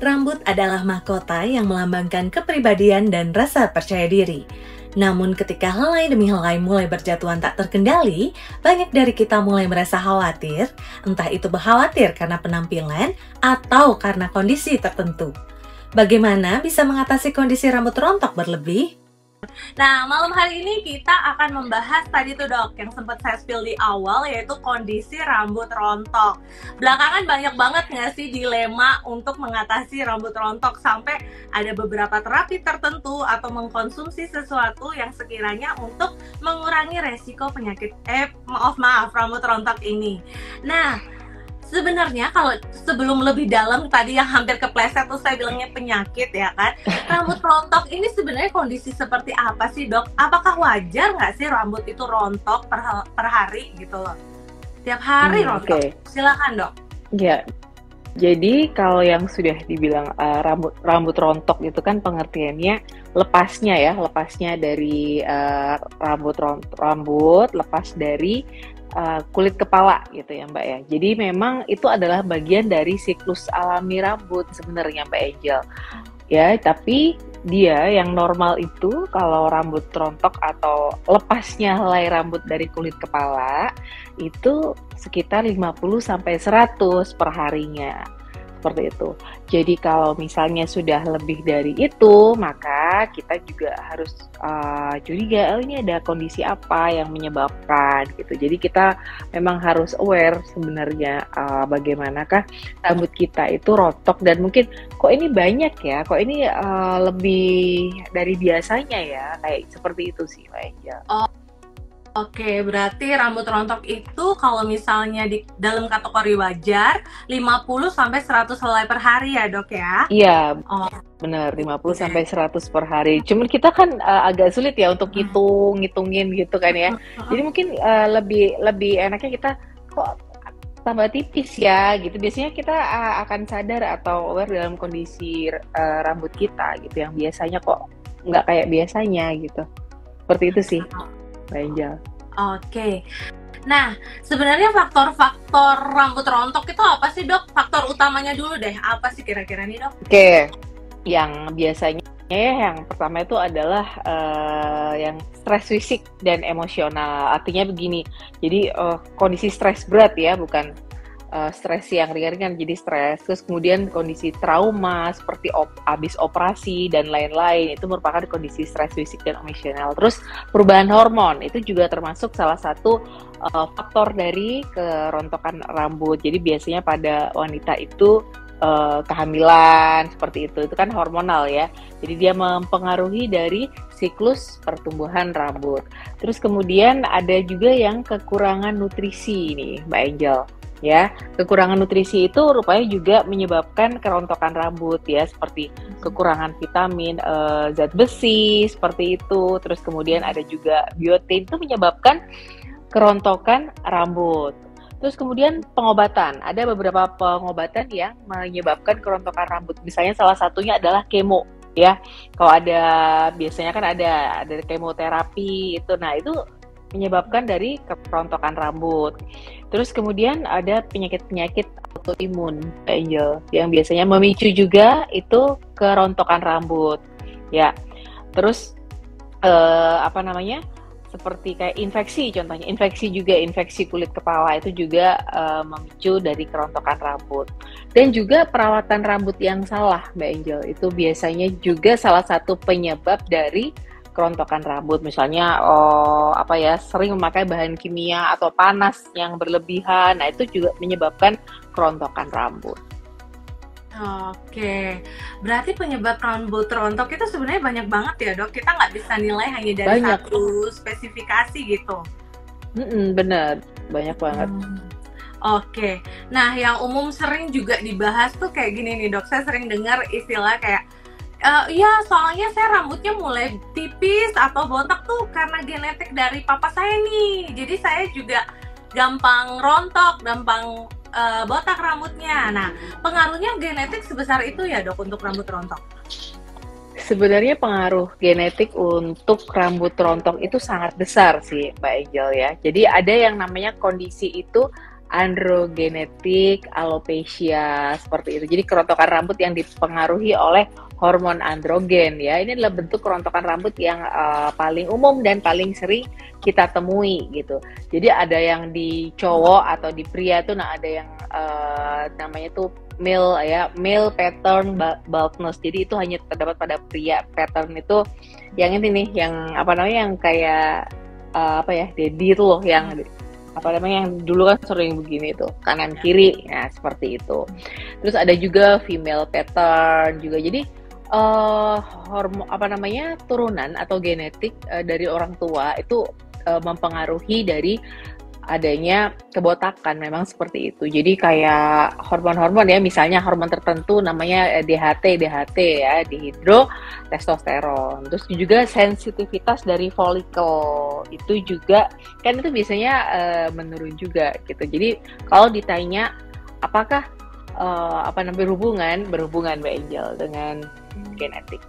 Rambut adalah mahkota yang melambangkan kepribadian dan rasa percaya diri. Namun ketika helai demi helai mulai berjatuhan tak terkendali, banyak dari kita mulai merasa khawatir, entah itu khawatir karena penampilan atau karena kondisi tertentu. Bagaimana bisa mengatasi kondisi rambut rontok berlebih? Nah, malam hari ini kita akan membahas tadi tuh dok, yang sempat saya spill di awal, yaitu kondisi rambut rontok. Belakangan banyak banget nggak sih dilema untuk mengatasi rambut rontok, sampai ada beberapa terapi tertentu atau mengkonsumsi sesuatu yang sekiranya untuk mengurangi resiko penyakit, rambut rontok ini. Nah, sebenarnya kalau sebelum lebih dalam tadi yang hampir kepleset tuh saya bilangnya penyakit ya kan, rambut rontok ini sebenarnya kondisi seperti apa sih dok? Apakah wajar nggak sih rambut itu rontok per hari gitu loh? Tiap hari rontok? Okay. Silakan dok. Ya, jadi kalau yang sudah dibilang rambut rontok itu kan pengertiannya lepasnya dari rambut lepas dari kulit kepala gitu ya Mbak ya. Jadi memang itu adalah bagian dari siklus alami rambut sebenarnya Mbak Angel. Ya, tapi dia yang normal itu kalau rambut rontok atau lepasnya helai rambut dari kulit kepala itu sekitar 50-100 per harinya. Seperti itu. Jadi kalau misalnya sudah lebih dari itu, maka kita juga harus curiga, ini ada kondisi apa yang menyebabkan gitu. Jadi kita memang harus aware sebenarnya bagaimanakah rambut kita itu rontok dan mungkin kok ini banyak ya, kok ini lebih dari biasanya ya, kayak seperti itu sih Mbak Angel. Oke, berarti rambut rontok itu kalau misalnya di dalam kategori wajar 50-100 helai per hari ya dok ya? Iya, benar 50-100 per hari. Cuman kita kan agak sulit ya untuk ngitungin gitu kan ya. Jadi mungkin lebih enaknya kita kok tambah tipis ya gitu. Biasanya kita akan sadar atau aware dalam kondisi rambut kita gitu, yang biasanya kok nggak kayak biasanya gitu. Seperti itu sih. Angel. Oke. Nah, sebenarnya faktor-faktor rambut rontok itu apa sih dok? Faktor utamanya dulu deh, apa sih kira-kira nih dok? Oke, yang biasanya yang pertama itu adalah yang stres fisik dan emosional. Artinya begini, jadi kondisi stres berat ya, bukan stres yang ringan-ringan, jadi stres. Terus kemudian kondisi trauma seperti habis operasi dan lain-lain, itu merupakan kondisi stres fisik dan emosional. Terus perubahan hormon itu juga termasuk salah satu faktor dari kerontokan rambut. Jadi biasanya pada wanita itu kehamilan seperti itu kan hormonal ya. Jadi dia mempengaruhi dari siklus pertumbuhan rambut. Terus kemudian ada juga yang kekurangan nutrisi nih Mbak Angel. Ya, kekurangan nutrisi itu rupanya juga menyebabkan kerontokan rambut ya, seperti kekurangan vitamin, zat besi seperti itu. Terus kemudian ada juga biotin, itu menyebabkan kerontokan rambut. Terus kemudian pengobatan, ada beberapa pengobatan yang menyebabkan kerontokan rambut. Misalnya salah satunya adalah kemo ya. Kalau ada biasanya kan ada kemoterapi itu, nah itu menyebabkan dari kerontokan rambut. Terus kemudian ada penyakit-penyakit autoimun, Angel, yang biasanya memicu juga itu kerontokan rambut. Ya, terus seperti kayak infeksi, contohnya infeksi kulit kepala itu juga memicu dari kerontokan rambut. Dan juga perawatan rambut yang salah, Mbak Angel, itu biasanya juga salah satu penyebab dari kerontokan rambut. Misalnya sering memakai bahan kimia atau panas yang berlebihan, nah itu juga menyebabkan kerontokan rambut. Oke, berarti penyebab rambut rontok itu sebenarnya banyak banget ya dok, kita nggak bisa nilai hanya dari satu spesifikasi gitu. Bener, banyak banget. Oke, nah yang umum sering juga dibahas tuh kayak gini nih dok, saya sering dengar istilah kayak ya soalnya saya rambutnya mulai tipis atau botak tuh karena genetik dari papa saya nih, jadi saya juga gampang rontok, gampang botak rambutnya. Nah, pengaruhnya genetik sebesar itu ya dok untuk rambut rontok? Sebenarnya pengaruh genetik untuk rambut rontok itu sangat besar sih Mbak Angel ya. Jadi ada yang namanya kondisi itu androgenetic alopecia seperti itu. Jadi kerontokan rambut yang dipengaruhi oleh hormon androgen ya. Ini adalah bentuk kerontokan rambut yang paling umum dan paling sering kita temui gitu. Jadi ada yang di cowok atau di pria tuh, nah ada yang namanya tuh male pattern baldness. Jadi itu hanya terdapat pada pria. Pattern itu yang ini nih, yang apa namanya, yang kayak daddy itu loh, yang apa namanya, yang dulu kan sering begini tuh, kanan kiri, nah seperti itu. Terus ada juga female pattern juga. Jadi hormon turunan atau genetik dari orang tua itu mempengaruhi dari adanya kebotakan, memang seperti itu. Jadi kayak hormon-hormon ya, misalnya hormon tertentu namanya DHT ya, dihidrotestosteron. Terus juga sensitivitas dari folikel itu juga kan itu biasanya menurun juga gitu. Jadi kalau ditanya apakah berhubungan Mbak Angel dengan genetik.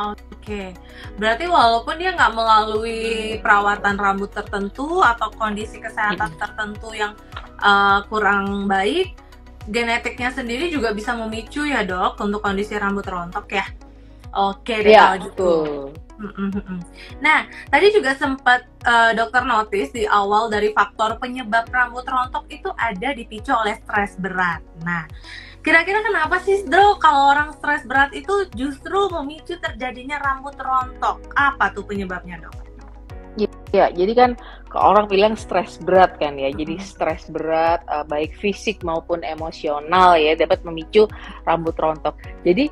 Oke. Berarti walaupun dia nggak melalui perawatan rambut tertentu atau kondisi kesehatan tertentu yang kurang baik, genetiknya sendiri juga bisa memicu ya dok untuk kondisi rambut rontok ya. Oke deh kalau gitu. Nah, tadi juga sempat dokter notice di awal dari faktor penyebab rambut rontok itu ada dipicu oleh stres berat. Nah, kira-kira kenapa sih Dro kalau orang stres berat itu justru memicu terjadinya rambut rontok? Apa tuh penyebabnya dok? Ya, jadi kan orang bilang stres berat kan ya. Jadi stres berat baik fisik maupun emosional ya dapat memicu rambut rontok. Jadi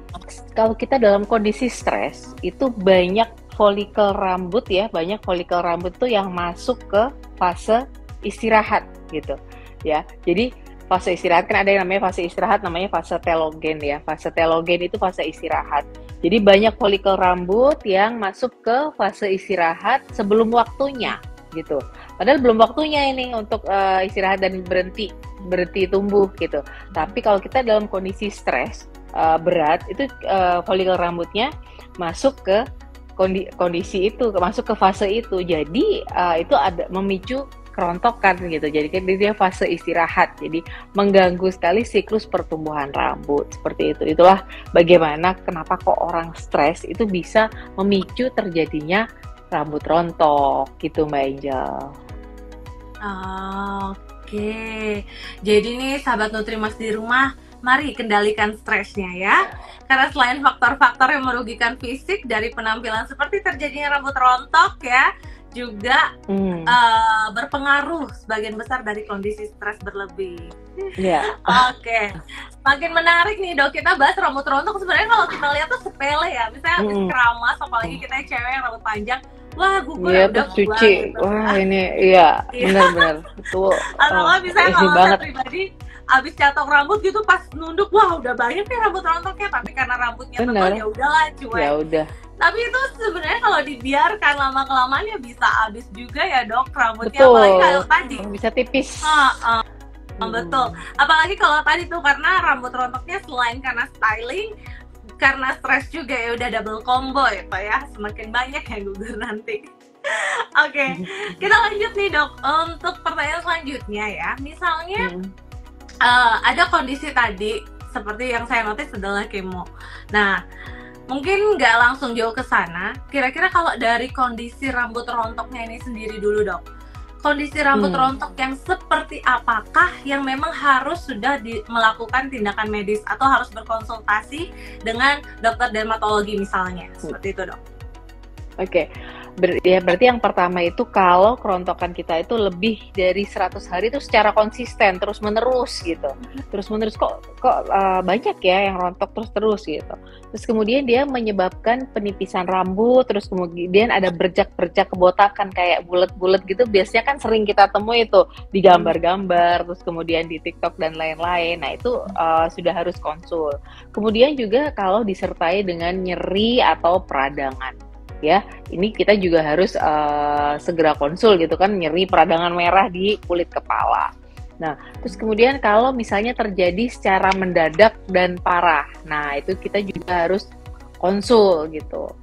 kalau kita dalam kondisi stres itu banyak folikel rambut tuh yang masuk ke fase istirahat gitu ya. Jadi fase istirahat kan ada yang namanya fase istirahat, namanya fase telogen ya. Fase telogen itu fase istirahat. Jadi banyak folikel rambut yang masuk ke fase istirahat sebelum waktunya gitu. Padahal belum waktunya ini untuk istirahat dan berhenti tumbuh gitu. Tapi kalau kita dalam kondisi stres berat itu folikel rambutnya masuk ke kondisi itu, masuk ke fase itu. Jadi itu ada memicu kerontokan gitu. Jadi dia fase istirahat. Jadi mengganggu sekali siklus pertumbuhan rambut seperti itu. Itulah bagaimana kenapa kok orang stres itu bisa memicu terjadinya rambut rontok gitu Mbak Angel. Oke. Jadi nih sahabat Nutrimas di rumah, mari kendalikan stresnya ya. Karena selain faktor-faktor yang merugikan fisik dari penampilan seperti terjadinya rambut rontok ya, juga berpengaruh sebagian besar dari kondisi stres berlebih. Oke. Makin menarik nih dok, kita bahas rambut rontok. Sebenarnya kalau kita lihat tuh sepele ya, misalnya habis keramas, apalagi kita yang cewek yang rambut panjang, wah gugur udah cuci gitu. Wah ini benar-benar itu atau misalnya kalau saya pribadi abis catok rambut gitu pas nunduk, wah udah banyak nih rambut rontoknya, tapi karena rambutnya tebal ya udahlah cuek. Ya udah. Tapi itu sebenarnya kalau dibiarkan lama kelamaan ya bisa habis juga ya dok rambutnya. Betul. Apalagi kalau tadi bisa tipis. Betul. Apalagi kalau tadi tuh karena rambut rontoknya selain karena styling, karena stres juga ya udah double combo ya Pak ya. Semakin banyak yang gugur nanti. Oke, kita lanjut nih dok untuk pertanyaan selanjutnya ya. Misalnya ada kondisi tadi seperti yang saya notice adalah kemo. Nah, mungkin nggak langsung jauh ke sana. Kira-kira kalau dari kondisi rambut rontoknya ini sendiri dulu dok, kondisi rambut rontok yang seperti apakah yang memang harus sudah melakukan tindakan medis atau harus berkonsultasi dengan dokter dermatologi misalnya, seperti itu dok? Oke. Berarti yang pertama itu kalau kerontokan kita itu lebih dari 100 hari itu secara konsisten terus menerus gitu. Terus menerus kok banyak ya yang rontok terus gitu. Terus kemudian dia menyebabkan penipisan rambut, terus kemudian ada berjak-berjak kebotakan kayak bulat-bulat gitu. Biasanya kan sering kita temui itu di gambar-gambar, terus kemudian di TikTok dan lain-lain. Nah, itu sudah harus konsul. Kemudian juga kalau disertai dengan nyeri atau peradangan. Ya, ini kita juga harus segera konsul gitu kan, nyeri peradangan merah di kulit kepala. Nah, terus kemudian kalau misalnya terjadi secara mendadak dan parah, nah itu kita juga harus konsul gitu.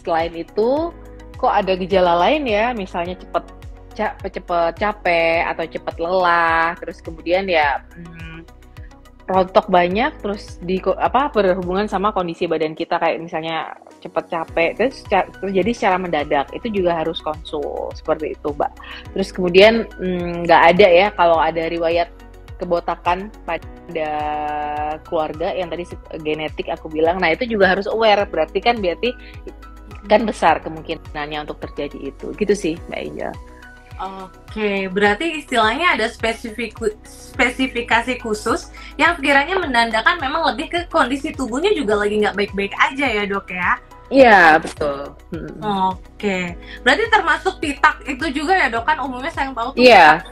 Selain itu, kok ada gejala lain ya, misalnya cepet capek atau cepet lelah, terus kemudian ya rontok banyak, terus berhubungan sama kondisi badan kita kayak misalnya cepet capek, terus terjadi secara mendadak, itu juga harus konsul seperti itu, Mbak. Terus kemudian nggak ada ya kalau ada riwayat kebotakan pada keluarga yang tadi genetik aku bilang, nah itu juga harus aware, berarti kan besar kemungkinannya untuk terjadi itu, gitu sih Mbak Angel. Oke, berarti istilahnya ada spesifikasi khusus yang sekiranya menandakan memang lebih ke kondisi tubuhnya juga lagi nggak baik-baik aja ya dok ya? Iya, betul. Oke, berarti termasuk pitak itu juga ya dok, kan umumnya saya tahu tuh iya.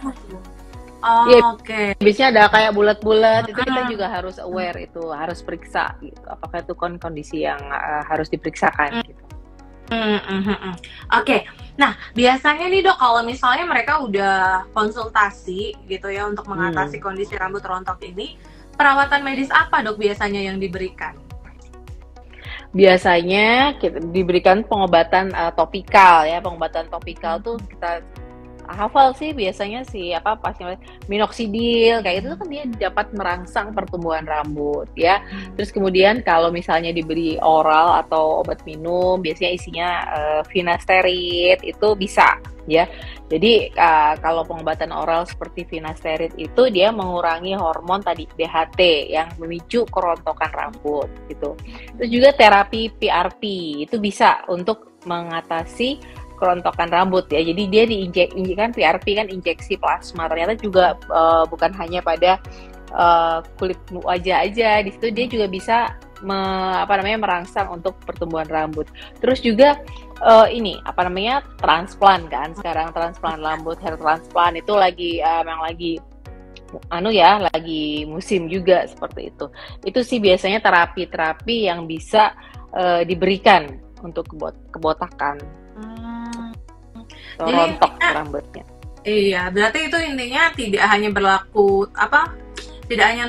Oke. Biasanya ada kayak bulat-bulat, itu kita juga harus aware, itu harus periksa gitu, apakah itu kondisi yang harus diperiksakan gitu. Oke, nah biasanya nih dok, kalau misalnya mereka udah konsultasi gitu ya untuk mengatasi kondisi rambut rontok ini, perawatan medis apa dok biasanya yang diberikan? Biasanya kita diberikan pengobatan topikal ya, pengobatan topikal tuh kita hafal sih biasanya pasien minoxidil kayak itu kan dia dapat merangsang pertumbuhan rambut ya. Terus kemudian kalau misalnya diberi oral atau obat minum biasanya isinya finasterid itu bisa ya. Jadi kalau pengobatan oral seperti finasterid itu dia mengurangi hormon tadi DHT yang memicu kerontokan rambut gitu. Terus juga terapi PRP itu bisa untuk mengatasi kerontokan rambut ya. Jadi dia kan PRP kan injeksi plasma. Ternyata juga bukan hanya pada kulit wajah aja. Di situ dia juga bisa merangsang untuk pertumbuhan rambut. Terus juga transplant kan. Sekarang transplant rambut, hair transplant itu lagi lagi musim juga seperti itu. Itu sih biasanya terapi-terapi yang bisa diberikan untuk kebotakan. Rontok rambutnya. Iya, berarti itu intinya tidak hanya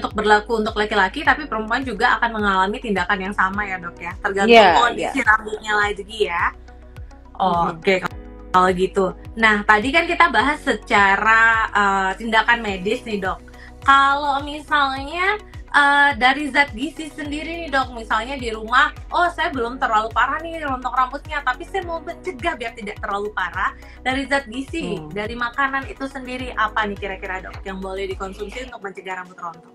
untuk berlaku untuk laki-laki, tapi perempuan juga akan mengalami tindakan yang sama ya dok ya, tergantung kondisi rambutnya lagi ya. Oke, kalau gitu. Nah, tadi kan kita bahas secara tindakan medis nih dok. Kalau misalnya dari zat gizi sendiri nih dok, misalnya di rumah, saya belum terlalu parah nih rontok rambutnya, tapi saya mau mencegah biar tidak terlalu parah. Dari zat gizi, dari makanan itu sendiri apa nih kira-kira dok yang boleh dikonsumsi untuk mencegah rambut rontok?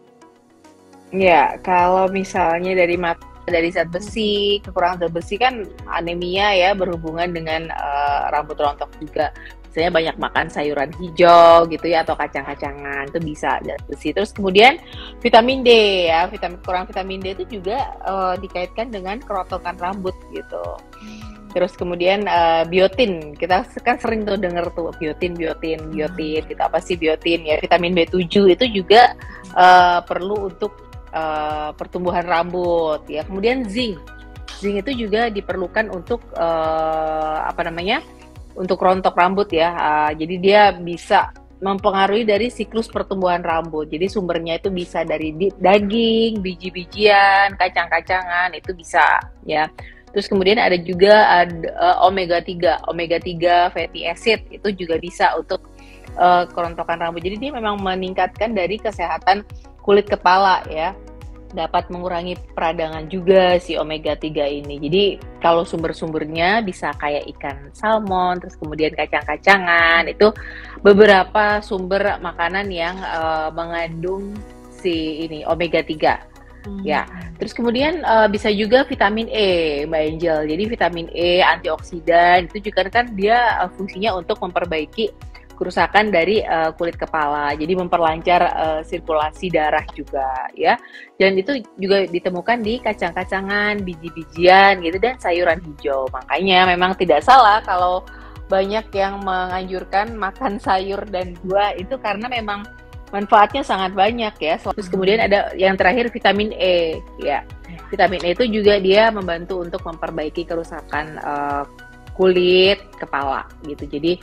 Ya, kalau misalnya dari zat besi, kekurangan zat besi kan anemia ya, berhubungan dengan rambut rontok juga. Misalnya banyak makan sayuran hijau gitu ya, atau kacang-kacangan, itu bisa zat besi. Terus kemudian vitamin D ya, kurang vitamin D itu juga dikaitkan dengan kerontokan rambut gitu. Terus kemudian biotin, kita kan sering tuh denger tuh biotin gitu. Apa sih biotin ya? Vitamin B7 itu juga perlu untuk pertumbuhan rambut ya. Kemudian zinc itu juga diperlukan untuk untuk rontok rambut ya. Jadi dia bisa mempengaruhi dari siklus pertumbuhan rambut. Jadi sumbernya itu bisa dari daging, biji-bijian, kacang-kacangan, itu bisa ya. Terus kemudian ada juga omega 3 fatty acid, itu juga bisa untuk kerontokan rambut. Jadi dia memang meningkatkan dari kesehatan kulit kepala ya. Dapat mengurangi peradangan juga si omega 3 ini. Jadi kalau sumber-sumbernya bisa kayak ikan salmon, terus kemudian kacang-kacangan, itu beberapa sumber makanan yang mengandung si omega 3. Ya, terus kemudian bisa juga vitamin E, Mbak Angel. Jadi vitamin E antioksidan itu juga kan dia fungsinya untuk memperbaiki kerusakan dari kulit kepala, jadi memperlancar sirkulasi darah juga ya. Dan itu juga ditemukan di kacang-kacangan, biji-bijian gitu, dan sayuran hijau. Makanya memang tidak salah kalau banyak yang menganjurkan makan sayur dan buah itu karena memang manfaatnya sangat banyak ya. Terus kemudian ada yang terakhir vitamin E ya. Vitamin E itu juga dia membantu untuk memperbaiki kerusakan kulit kepala gitu. Jadi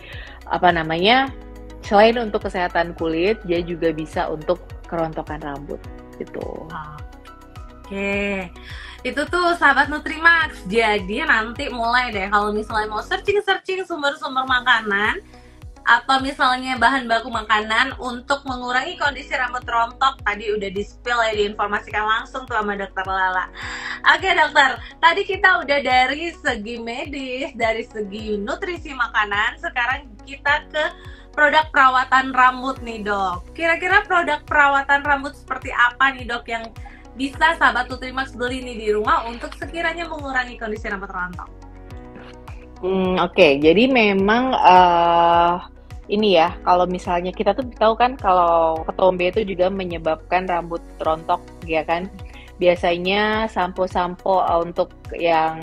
selain untuk kesehatan kulit, dia juga bisa untuk kerontokan rambut gitu. Oke, itu tuh sahabat Nutrimax. Jadi nanti mulai deh kalau misalnya mau searching sumber-sumber makanan atau misalnya bahan baku makanan untuk mengurangi kondisi rambut rontok. Tadi udah di-spill ya, diinformasikan langsung tuh sama Dokter Lala. Oke dokter, tadi kita udah dari segi medis, dari segi nutrisi makanan, sekarang kita ke produk perawatan rambut nih dok. Kira-kira produk perawatan rambut seperti apa nih dok yang bisa sahabat Nutrimax beli nih di rumah untuk sekiranya mengurangi kondisi rambut rontok? Oke, jadi memang ini ya, kalau misalnya kita tuh tahu kan kalau ketombe itu juga menyebabkan rambut rontok, ya kan? Biasanya sampo-sampo untuk yang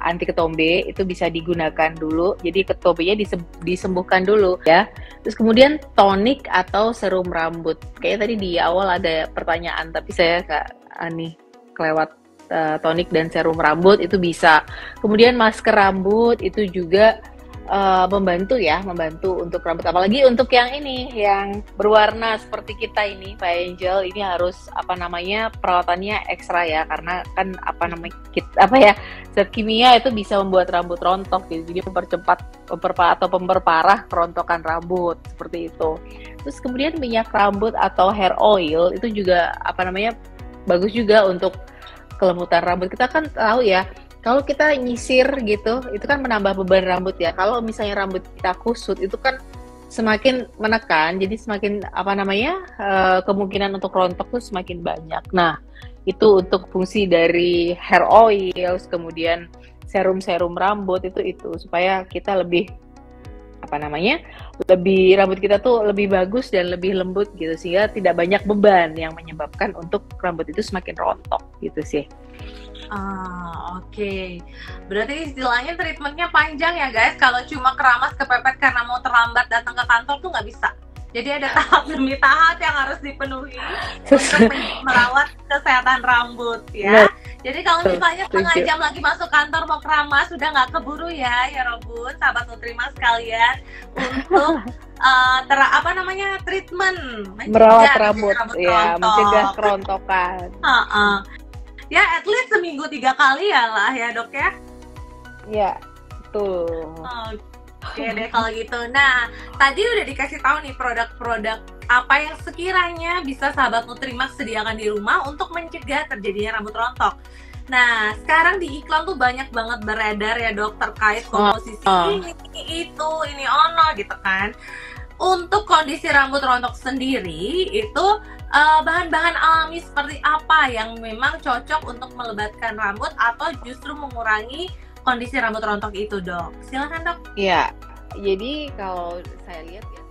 anti ketombe itu bisa digunakan dulu. Jadi ketombenya disembuhkan dulu ya. Terus kemudian tonik atau serum rambut. Kayaknya tadi di awal ada pertanyaan, tapi saya kelewat. Tonik dan serum rambut itu bisa. Kemudian masker rambut itu juga membantu untuk rambut, apalagi untuk yang ini yang berwarna seperti kita ini Pak Angel. Ini harus perawatannya ekstra ya, karena kan zat kimia itu bisa membuat rambut rontok gitu. Jadi memperparah kerontokan rambut seperti itu. Terus kemudian minyak rambut atau hair oil itu juga bagus juga untuk kelembutan rambut. Kita kan tahu ya, kalau kita nyisir gitu, itu kan menambah beban rambut ya. Kalau misalnya rambut kita kusut, itu kan semakin menekan, jadi semakin kemungkinan untuk rontok tuh semakin banyak. Nah, itu untuk fungsi dari hair oil, kemudian serum rambut itu supaya kita lebih rambut kita tuh lebih bagus dan lebih lembut gitu, sehingga tidak banyak beban yang menyebabkan untuk rambut itu semakin rontok gitu sih. Oke. Berarti istilahnya treatmentnya panjang ya guys. Kalau cuma keramas kepepet karena mau terlambat datang ke kantor tuh nggak bisa. Jadi ada tahap demi tahap yang harus dipenuhi untuk merawat kesehatan rambut ya. Jadi kalau misalnya setengah jam lagi masuk kantor mau keramas, sudah nggak keburu ya Robun, sahabat Nutrimax sekalian, untuk treatment merawat rambut ya, mencegah kerontokan. Ya at least seminggu 3 kali ya lah ya dok ya. Ya betul. Oke deh kalau gitu. Nah, tadi udah dikasih tahu nih produk-produk apa yang sekiranya bisa sahabat Nutrimax sediakan di rumah untuk mencegah terjadinya rambut rontok. Nah, sekarang di iklan tuh banyak banget beredar ya dok terkait komposisi ini ono gitu kan. Untuk kondisi rambut rontok sendiri itu bahan-bahan alami seperti apa yang memang cocok untuk melebatkan rambut atau justru mengurangi kondisi rambut rontok itu dok? Silakan dok. Iya, jadi kalau saya lihat ya